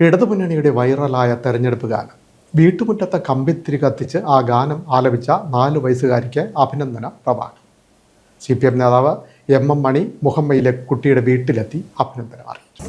ഇടതുമുന്നണിയുടെ വൈറലായ തെരഞ്ഞെടുപ്പ് ഗാനം. വീട്ടുമുറ്റത്തെ കമ്പിത്തിരി കത്തിച്ച് ആ ഗാനം ആലപിച്ച 4 വയസ്സുകാരിക്ക് അഭിനന്ദന പ്രവാഹം. CPM നേതാവ് MM മണി മുഹമ്മയിലെ കുട്ടിയുടെ വീട്ടിലെത്തി അഭിനന്ദനം അറിയിച്ചു.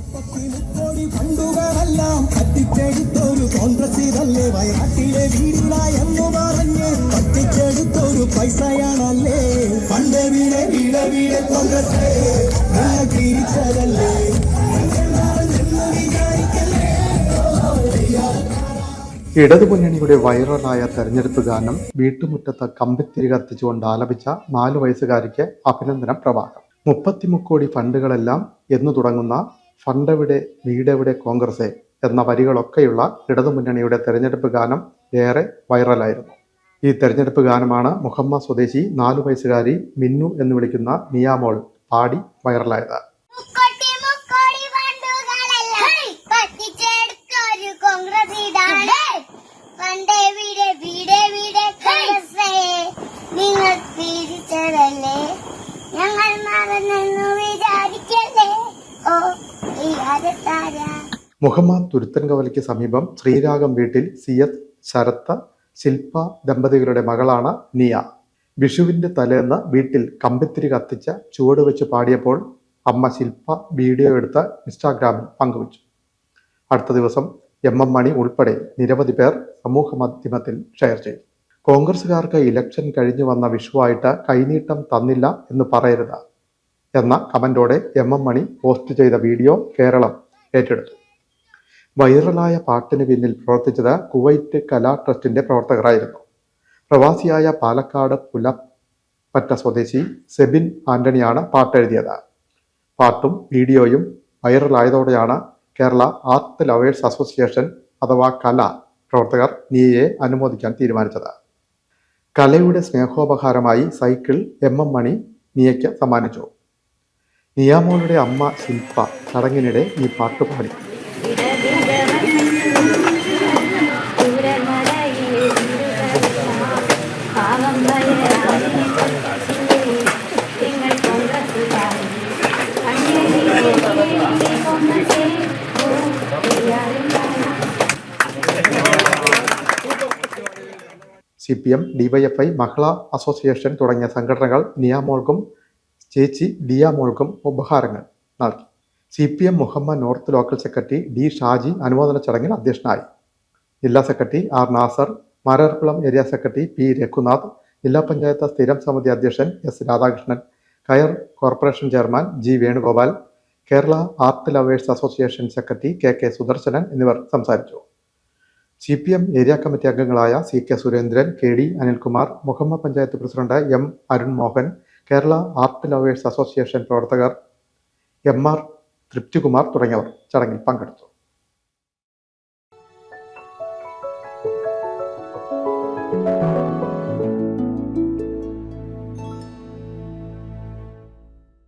ഇടതുമുന്നണിയുടെ വൈറലായ തെരഞ്ഞെടുപ്പ് ഗാനം വീട്ടുമുറ്റത്ത് കമ്പിത്തിരി കത്തിച്ചുകൊണ്ട് ആലപിച്ച 4 വയസ്സുകാരിക്ക് അഭിനന്ദന പ്രവാഹം. 33 കോടി ഫണ്ടുകളെല്ലാം എന്നു തുടങ്ങുന്ന ഫണ്ടെവിടെ വീടെവിടെ കോൺഗ്രസേ എന്ന വരികളൊക്കെയുള്ള ഇടതുമുന്നണിയുടെ തെരഞ്ഞെടുപ്പ് ഗാനം ഏറെ വൈറലായിരുന്നു. ഈ തെരഞ്ഞെടുപ്പ് ഗാനമാണ് മുഹമ്മ സ്വദേശി 4 വയസ്സുകാരി മിന്നു എന്ന് വിളിക്കുന്ന നിയാമോൾ പാടി വൈറലായത്. മുഹമ്മദ് തുരുത്തൻകവലയ്ക്ക് സമീപം ശ്രീരാഗം വീട്ടിൽ CS ശരത്ത് ശില്പ ദമ്പതികളുടെ മകളാണ് നിയ. വിഷുവിന്റെ തലേന്ന് വീട്ടിൽ കമ്പിത്തിരി കത്തിച്ച് ചുവട് വെച്ച് പാടിയപ്പോൾ അമ്മ ശില്പ വീഡിയോ എടുത്ത് ഇൻസ്റ്റാഗ്രാമിൽ പങ്കുവച്ചു. അടുത്ത ദിവസം MM മണി ഉൾപ്പെടെ നിരവധി പേർ സമൂഹ മാധ്യമത്തിൽ ഷെയർ ചെയ്തു. കോൺഗ്രസുകാർക്ക് ഇലക്ഷൻ കഴിഞ്ഞു വന്ന വിഷുവായിട്ട് കൈനീട്ടം തന്നില്ല എന്ന് പറയരുത് എന്ന കമന്റോടെ MM മണി പോസ്റ്റ് ചെയ്ത വീഡിയോ കേരളം ഏറ്റെടുത്തു. വൈറലായ പാട്ടിന് പിന്നിൽ പ്രവർത്തിച്ചത് കുവൈറ്റ് കലാ ട്രസ്റ്റിന്റെ പ്രവർത്തകരായിരുന്നു. പ്രവാസിയായ പാലക്കാട് പുലപ്പറ്റ സ്വദേശി സെബിൻ ആന്റണിയാണ് പാട്ടെഴുതിയത്. പാട്ടും വീഡിയോയും വൈറലായതോടെയാണ് കേരള ആർട്ട് ലവേഴ്സ് അസോസിയേഷൻ അഥവാ കല പ്രവർത്തകർ നിയയെ അനുമോദിക്കാൻ തീരുമാനിച്ചത്. കലയുടെ സ്നേഹോപഹാരമായി സൈക്കിൾ MM മണി നിയയ്ക്ക് സമ്മാനിച്ചു. നിയാമോളുടെ അമ്മ ശില്പ ചടങ്ങിനിടെ ഈ പാട്ട് പാടി. CPM, DYFI, മഹിളാ അസോസിയേഷൻ തുടങ്ങിയ സംഘടനകൾ നിയാമോൾക്കും ചേച്ചി ദിയാമോൾക്കും ഉപഹാരങ്ങൾ നൽകി. CPM Muhamma north local secretary D Shaji അനുമോദന ചടങ്ങിൽ അധ്യക്ഷനായി. ജില്ലാ secretary R Nasar, Mararikulam area secretary P Raghunath, ജില്ലാ പഞ്ചായത്ത് സ്ഥിരം സമിതി അധ്യക്ഷൻ S രാധാകൃഷ്ണൻ, കയർ corporation chairman G Venugopal, Kerala art lovers association secretary KK Sudarsanan എന്നിവർ സംസാരിച്ചു. CPM ഏരിയ കമ്മിറ്റി അംഗങ്ങളായ CK Surendran, KD Anilkumar, Muhamma panchayat president M Arun Mohan, Kerala art lovers association പ്രവർത്തകർ MR തൃപ്തികുമാർ തുടങ്ങിയവർ ചടങ്ങിൽ പങ്കെടുത്തു.